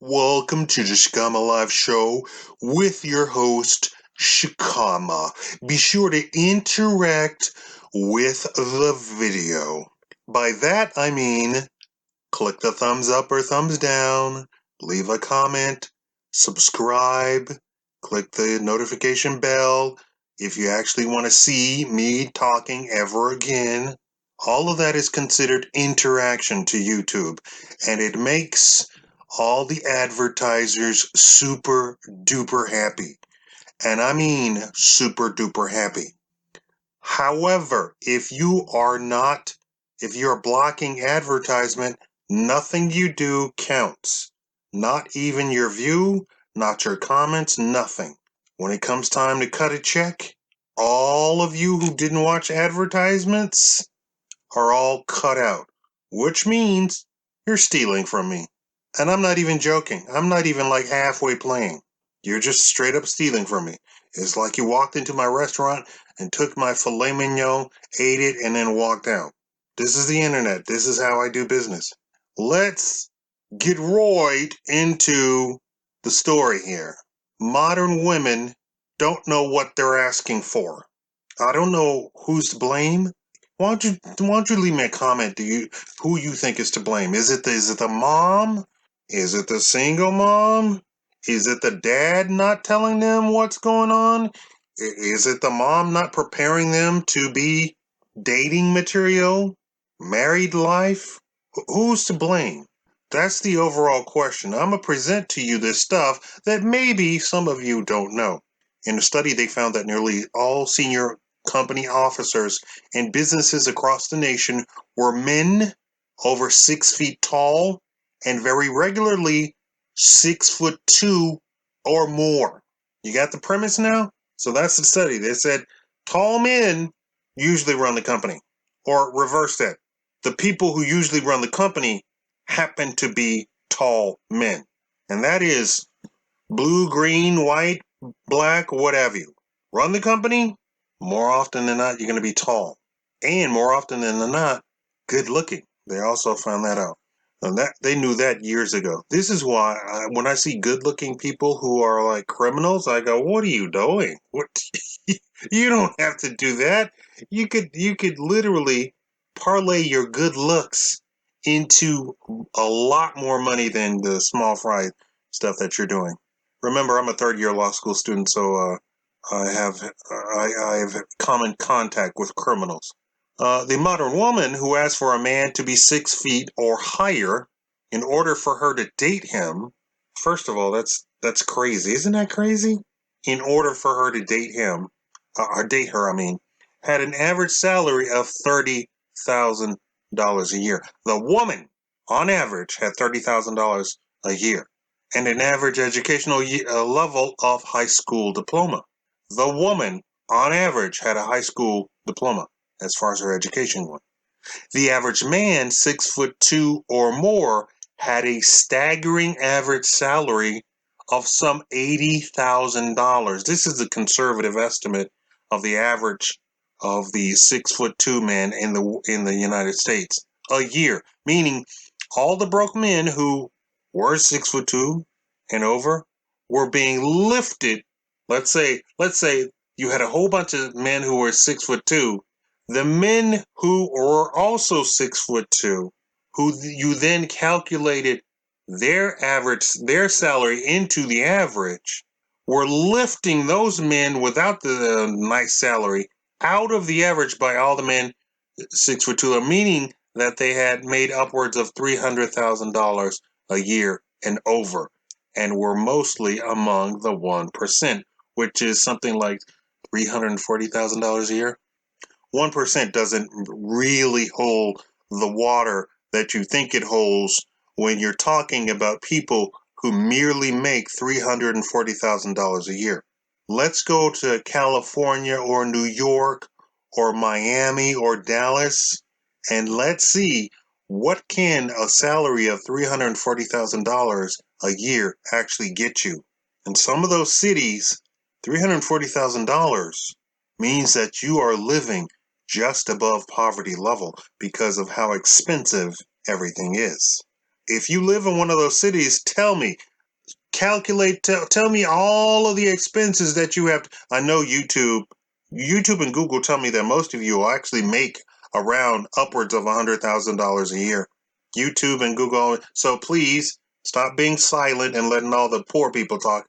Welcome to the Shakaama Live Show with your host, Shakaama. Be sure to interact with the video. By that, I mean click the thumbs up or thumbs down, leave a comment, subscribe, click the notification bell if you actually want to see me talking ever again. All of that is considered interaction to YouTube, and it makes all the advertisers super duper happy. And I mean super duper happy. However, if you're blocking advertisement, nothing you do counts. Not even your view, not your comments, nothing. When it comes time to cut a check, all of you who didn't watch advertisements are all cut out, which means you're stealing from me. And I'm not even joking. I'm not even like halfway playing. You're just straight up stealing from me. It's like you walked into my restaurant and took my filet mignon, ate it, and then walked out. This is the internet. This is how I do business. Let's get right into the story here. Modern women don't know what they're asking for. I don't know who's to blame. Why don't you leave me a comment? Who you think is to blame? Is it the mom? Is it the single mom? Is it the dad not telling them what's going on? Is it the mom not preparing them to be dating material? Married life? Who's to blame? That's the overall question. I'm going to present to you this stuff that maybe some of you don't know. In a study, they found that nearly all senior company officers in businesses across the nation were men over 6 feet tall and very regularly 6'2" or more. You got the premise now? So that's the study. They said tall men usually run the company, or reverse that. The people who usually run the company happen to be tall men. And that is blue, green, white, black, what have you. Run the company, more often than not, you're going to be tall. And more often than not, good looking. They also found that out. And that they knew that years ago. This is why when I see good looking people who are like criminals, I go, what are you doing? What? You don't have to do that. You could literally parlay your good looks into a lot more money than the small fry stuff that you're doing. Remember, I'm a third-year law school student, so I have common contact with criminals. The modern woman who asks for a man to be 6 feet or higher in order for her to date him. First of all, that's crazy. Isn't that crazy? In order for her to date him, or date her, had an average salary of $30,000 a year. The woman, on average, had $30,000 a year and an average educational level of high school diploma. The woman, on average, had a high school diploma as far as her education went. The average man, 6'2" or more, had a staggering average salary of some $80,000. This is the conservative estimate of the average of the 6'2" man in the United States a year, meaning all the broke men who were 6'2" and over were being lifted. Let's say you had a whole bunch of men who were 6'2". The men who were also 6'2", who you then calculated their salary into the average, were lifting those men without the nice salary out of the average by all the men 6'2", meaning that they had made upwards of $300,000 a year and over, and were mostly among the 1%, which is something like $340,000 a year. 1% doesn't really hold the water that you think it holds when you're talking about people who merely make $340,000 a year. Let's go to California or New York or Miami or Dallas, and let's see what can a salary of $340,000 a year actually get you. In some of those cities, $340,000 means that you are living just above poverty level because of how expensive everything is. If you live in one of those cities, tell me, calculate, tell me all of the expenses that you have. I know YouTube and Google tell me that most of you will actually make around upwards of $100,000 a year. YouTube and Google. So please stop being silent and letting all the poor people talk.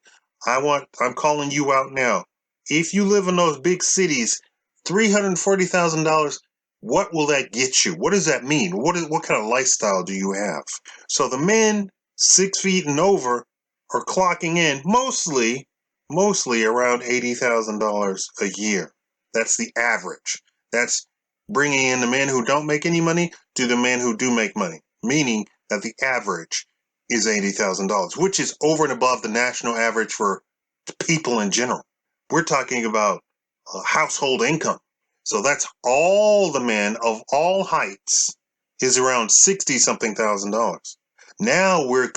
I'm calling you out now. If you live in those big cities, $340,000, what will that get you? What does that mean? What kind of lifestyle do you have? So the men 6 feet and over are clocking in mostly around $80,000 a year. That's the average. That's bringing in the men who don't make any money to the men who do make money, meaning that the average is $80,000, which is over and above the national average for people in general. We're talking about household income. So that's all the men of all heights is around 60-something thousand dollars. Now we're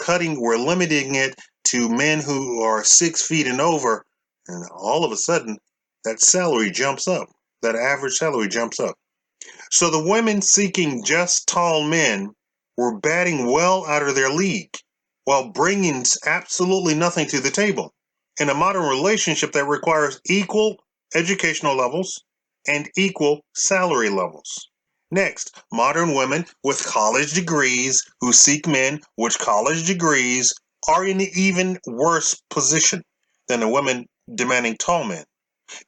limiting it to men who are 6 feet and over, and all of a sudden that salary jumps up. That average salary jumps up. So the women seeking just tall men were batting well out of their league while bringing absolutely nothing to the table. In a modern relationship that requires equal educational levels and equal salary levels. Next, modern women with college degrees who seek men with college degrees are in an even worse position than the women demanding tall men.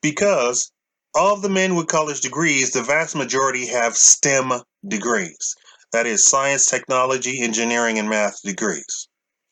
Because of the men with college degrees, the vast majority have STEM degrees. That is science, technology, engineering, and math degrees,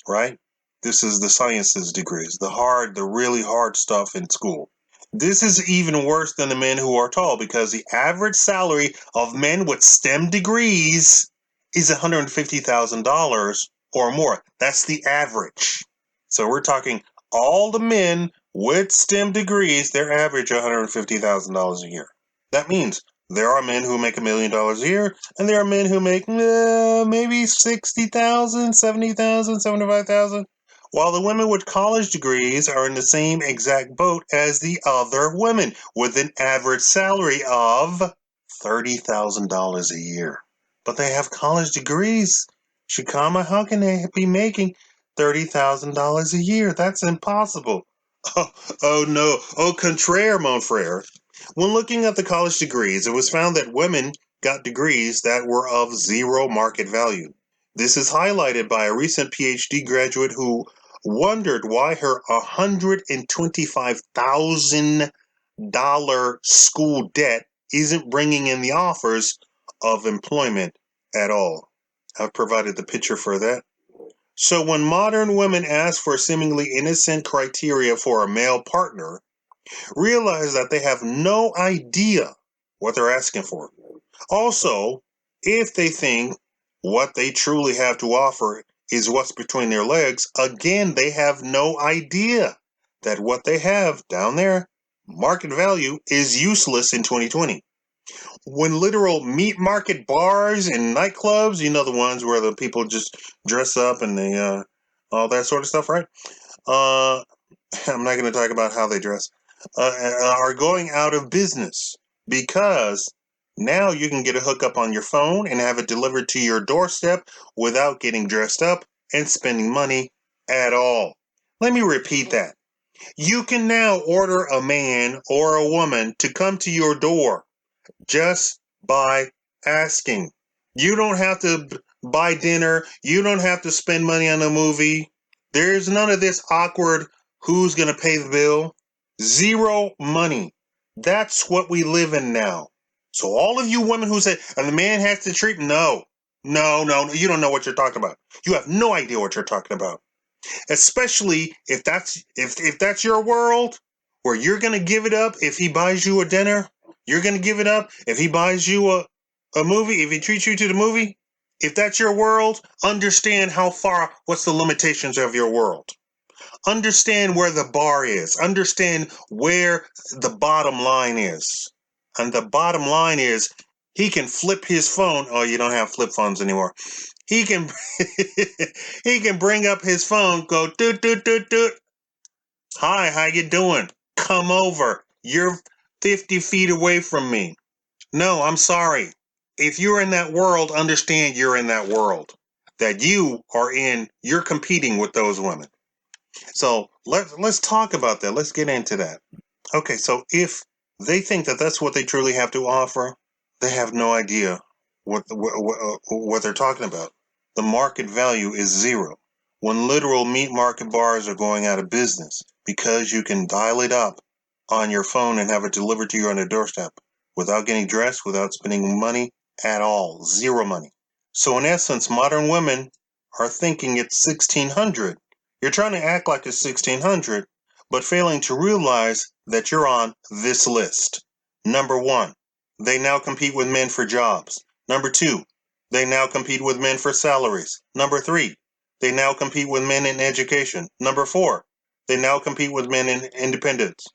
right? This is the sciences degrees, the really hard stuff in school. This is even worse than the men who are tall because the average salary of men with STEM degrees is $150,000 or more. That's the average. So we're talking all the men with STEM degrees, their average $150,000 a year. That means there are men who make $1 million a year, and there are men who make maybe $60,000, $70,000, $75,000. While the women with college degrees are in the same exact boat as the other women, with an average salary of $30,000 a year. But they have college degrees. Shakaama, how can they be making $30,000 a year? That's impossible. Oh no. Au contraire, mon frere. When looking at the college degrees, it was found that women got degrees that were of zero market value. This is highlighted by a recent PhD graduate who wondered why her $125,000 school debt isn't bringing in the offers of employment at all. I've provided the picture for that. So when modern women ask for seemingly innocent criteria for a male partner, realize that they have no idea what they're asking for. Also, if they think what they truly have to offer is what's between their legs, again, they have no idea that what they have down there, market value, is useless in 2020. When literal meat market bars and nightclubs, you know, the ones where the people just dress up and they, all that sort of stuff, right? I'm not going to talk about how they dress, are going out of business because now you can get a hookup on your phone and have it delivered to your doorstep without getting dressed up and spending money at all. Let me repeat that. You can now order a man or a woman to come to your door just by asking. You don't have to buy dinner. You don't have to spend money on a movie. There's none of this awkward who's going to pay the bill. Zero money. That's what we live in now. So all of you women who say, and the man has to treat, no, you don't know what you're talking about. You have no idea what you're talking about. Especially if that's your world, where you're going to give it up if he buys you a dinner. You're going to give it up if he buys you a movie, if he treats you to the movie. If that's your world, understand what's the limitations of your world. Understand where the bar is. Understand where the bottom line is. And the bottom line is he can flip his phone. Oh, you don't have flip phones anymore. He can he can bring up his phone, go doot doot doot doot. Hi, how you doing? Come over. You're 50 feet away from me. No, I'm sorry. If you're in that world, understand you're in that world. That you're competing with those women. So let's talk about that. Let's get into that. Okay, so if they think that that's what they truly have to offer, they have no idea what they're talking about. The market value is zero. When literal meat market bars are going out of business because you can dial it up on your phone and have it delivered to you on your doorstep without getting dressed, without spending money at all, zero money. So in essence, modern women are thinking it's 1600. You're trying to act like it's 1600, but failing to realize that you're on this list. Number one, they now compete with men for jobs. Number two, they now compete with men for salaries. Number three, they now compete with men in education. Number four, they now compete with men in independence.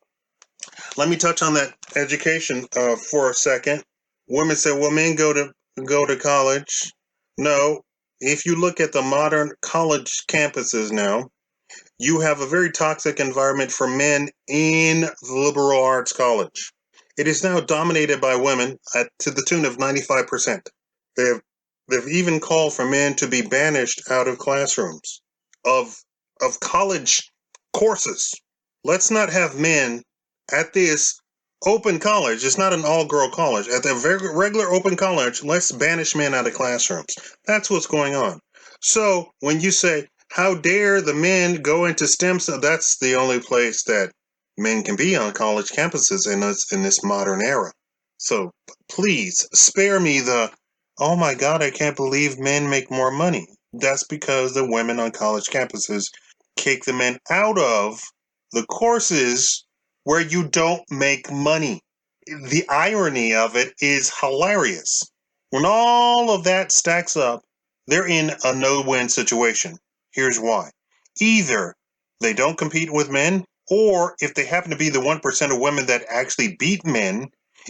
Let me touch on that education for a second. Women say, well, men go to college. No, if you look at the modern college campuses now, you have a very toxic environment for men in the liberal arts college. It is now dominated by women to the tune of 95%. They've, they've even called for men to be banished out of classrooms of, of college courses. Let's not have men at this open college. It's not an all-girl college. At the regular open college, let's banish men out of classrooms. That's what's going on. So when you say, how dare the men go into STEM? So that's the only place that men can be on college campuses in this modern era. So please spare me the, oh my God, I can't believe men make more money. That's because the women on college campuses kick the men out of the courses where you don't make money. The irony of it is hilarious. When all of that stacks up, they're in a no-win situation. Here's why. Either they don't compete with men, or if they happen to be the 1% of women that actually beat men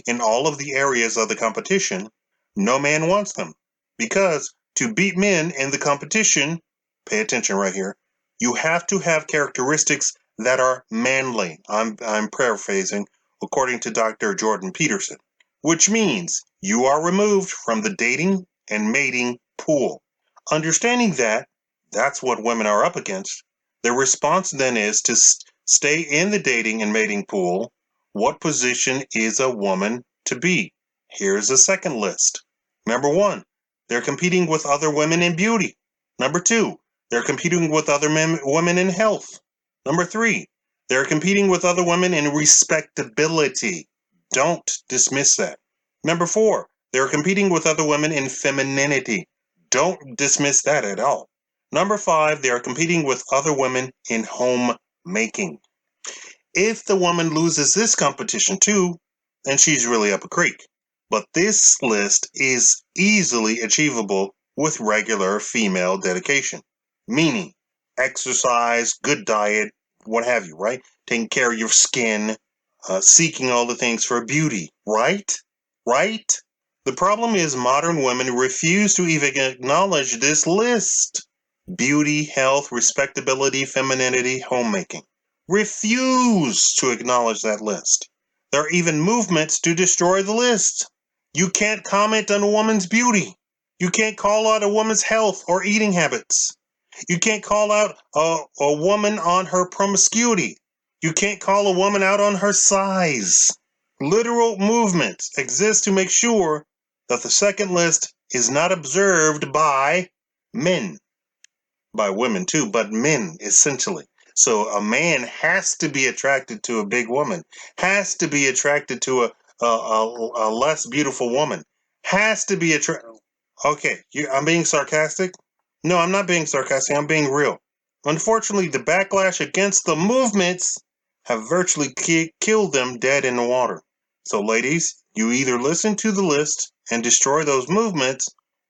in all of the areas of the competition, no man wants them. Because to beat men in the competition, pay attention right here, you have to have characteristics that are manly. I'm paraphrasing according to Dr. Jordan Peterson, which means you are removed from the dating and mating pool. Understanding that, that's what women are up against. The response then is to stay in the dating and mating pool. What position is a woman to be? Here's a second list. Number one, they're competing with other women in beauty. Number two, they're competing with other women in health. Number three, they're competing with other women in respectability. Don't dismiss that. Number four, they're competing with other women in femininity. Don't dismiss that at all. Number five, they are competing with other women in homemaking. If the woman loses this competition too, then she's really up a creek. But this list is easily achievable with regular female dedication, meaning exercise, good diet, what have you, right? Taking care of your skin, seeking all the things for beauty, right? Right? The problem is modern women refuse to even acknowledge this list. Beauty, health, respectability, femininity, homemaking. Refuse to acknowledge that list. There are even movements to destroy the list. You can't comment on a woman's beauty. You can't call out a woman's health or eating habits. You can't call out a woman on her promiscuity. You can't call a woman out on her size. Literal movements exist to make sure that the second list is not observed by men. By women too, but men essentially. So a man has to be attracted to a big woman, has to be attracted to a less beautiful woman, has to be attracted. Okay, I'm being sarcastic? No, I'm not being sarcastic. I'm being real. Unfortunately, the backlash against the movements have virtually killed them dead in the water. So, ladies, you either listen to the list and destroy those movements,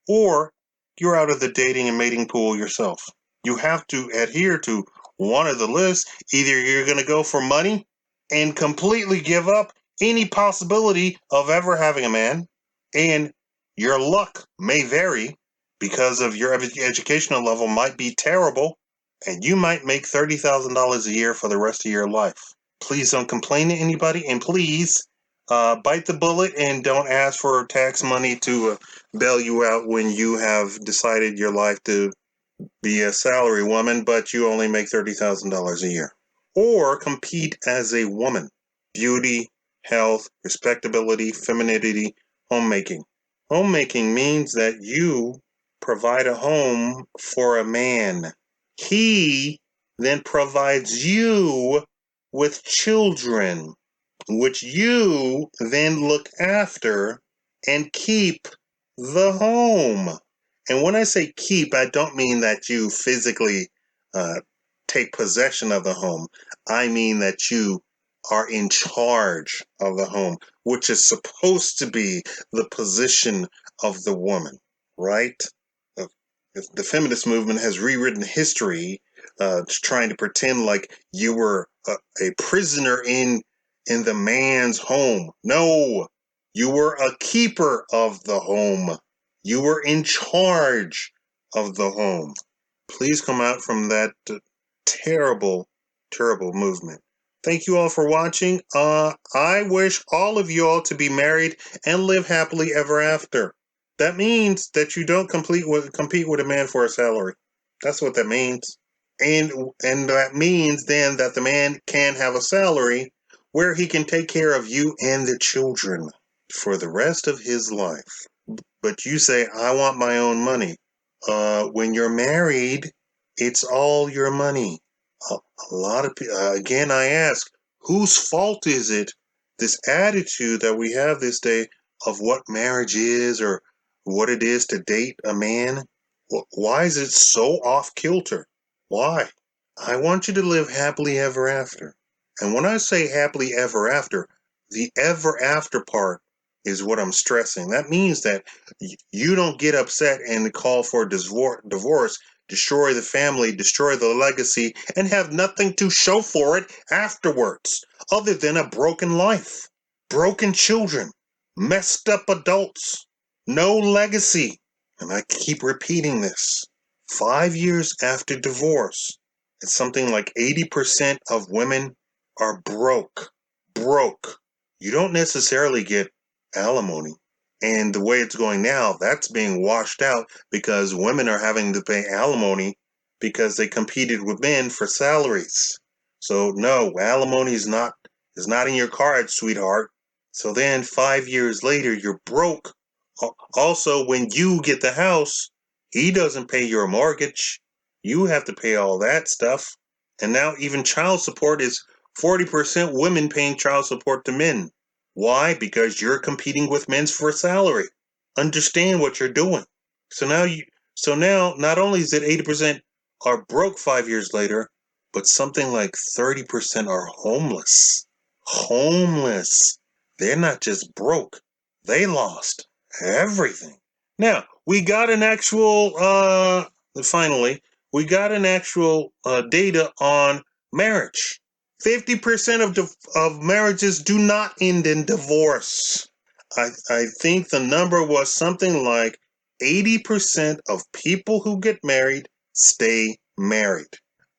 or you're out of the dating and mating pool yourself. You have to adhere to one of the lists. Either you're going to go for money and completely give up any possibility of ever having a man, and your luck may vary because of your educational level might be terrible, and you might make $30,000 a year for the rest of your life. Please don't complain to anybody, and please bite the bullet and don't ask for tax money to bail you out when you have decided your life to be a salary woman, but you only make $30,000 a year. Or compete as a woman. Beauty, health, respectability, femininity, homemaking. Homemaking means that you provide a home for a man. He then provides you with children, which you then look after and keep the home. And when I say keep, I don't mean that you physically take possession of the home. I mean that you are in charge of the home, which is supposed to be the position of the woman, right? The feminist movement has rewritten history, trying to pretend like you were a prisoner in the man's home. No, you were a keeper of the home. You were in charge of the home. Please come out from that terrible, terrible movement. Thank you all for watching. I wish all of you all to be married and live happily ever after. That means that you don't compete with a man for a salary. That's what that means. And that means then that the man can have a salary where he can take care of you and the children for the rest of his life. But you say, I want my own money. When you're married, it's all your money. A lot of people, again, I ask, whose fault is it, this attitude that we have this day of what marriage is or what it is to date a man? Why is it so off kilter? Why? I want you to live happily ever after. And when I say happily ever after, the ever after part is what I'm stressing. That means that you don't get upset and call for divorce, destroy the family, destroy the legacy, and have nothing to show for it afterwards, other than a broken life, broken children, messed up adults, no legacy. And I keep repeating this. 5 years after divorce, it's something like 80% of women are broke. Broke. You don't necessarily get alimony. And the way it's going now, that's being washed out because women are having to pay alimony because they competed with men for salaries. So no, alimony is not in your cards, sweetheart. So then 5 years later, you're broke. Also, when you get the house, he doesn't pay your mortgage. You have to pay all that stuff. And now even child support is 40% women paying child support to men. Why? Because you're competing with men for a salary. Understand what you're doing. So now not only is it 80% are broke 5 years later, but something like 30% are homeless. Homeless. They're not just broke. They lost everything. Now, we got an actual finally, we got an actual data on marriage. 50% of marriages do not end in divorce. I think the number was something like 80% of people who get married stay married.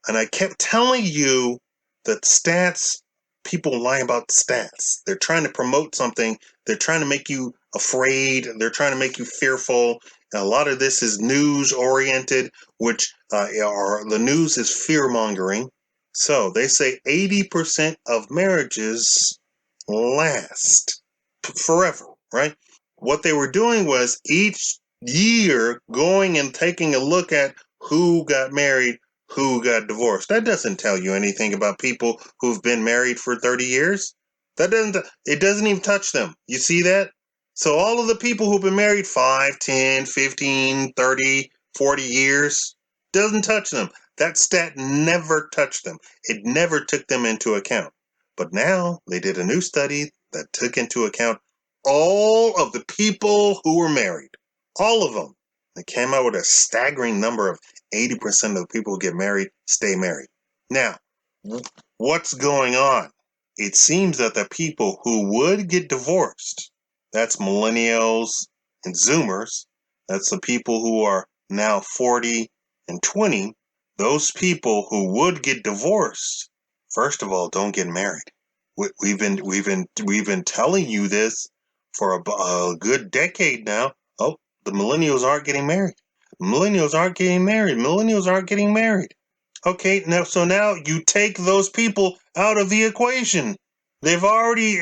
And I kept telling you that stats, people lie about stats. They're trying to promote something. They're trying to make you afraid. They're trying to make you fearful. And a lot of this is news oriented, which the news is fear mongering. So they say 80% of marriages last forever, right? What they were doing was each year going and taking a look at who got married, who got divorced. That doesn't tell you anything about people who've been married for 30 years. It doesn't even touch them. You see that? So all of the people who've been married 5, 10, 15, 30, 40 years, doesn't touch them. That stat never touched them. It never took them into account. But now they did a new study that took into account all of the people who were married. All of them. They came out with a staggering number of 80% of the people who get married stay married. Now, what's going on? It seems that the people who would get divorced, that's millennials and Zoomers, that's the people who are now 40 and 20, those people who would get divorced, first of all, don't get married. We've been telling you this for a good decade now. Oh, the millennials aren't getting married. Millennials aren't getting married. Millennials aren't getting married. Okay, now you take those people out of the equation. They've already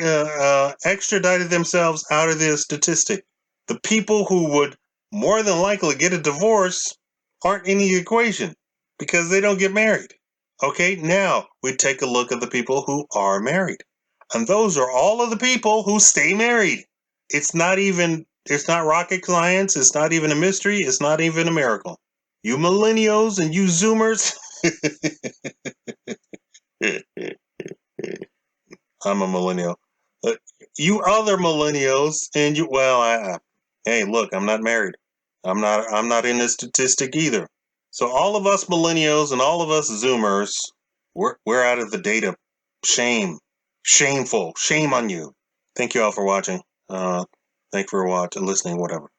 extradited themselves out of the statistic. The people who would more than likely get a divorce aren't in the equation because they don't get married. Okay, now we take a look at the people who are married. And those are all of the people who stay married. It's not rocket science. It's not even a mystery. It's not even a miracle. You millennials and you Zoomers. I'm a millennial. You other millennials and you, hey, look, I'm not married. I'm not in this statistic either. So all of us millennials and all of us Zoomers, we're out of the data. Shameful. Shame on you. Thank you all for watching. Thank you for listening, whatever.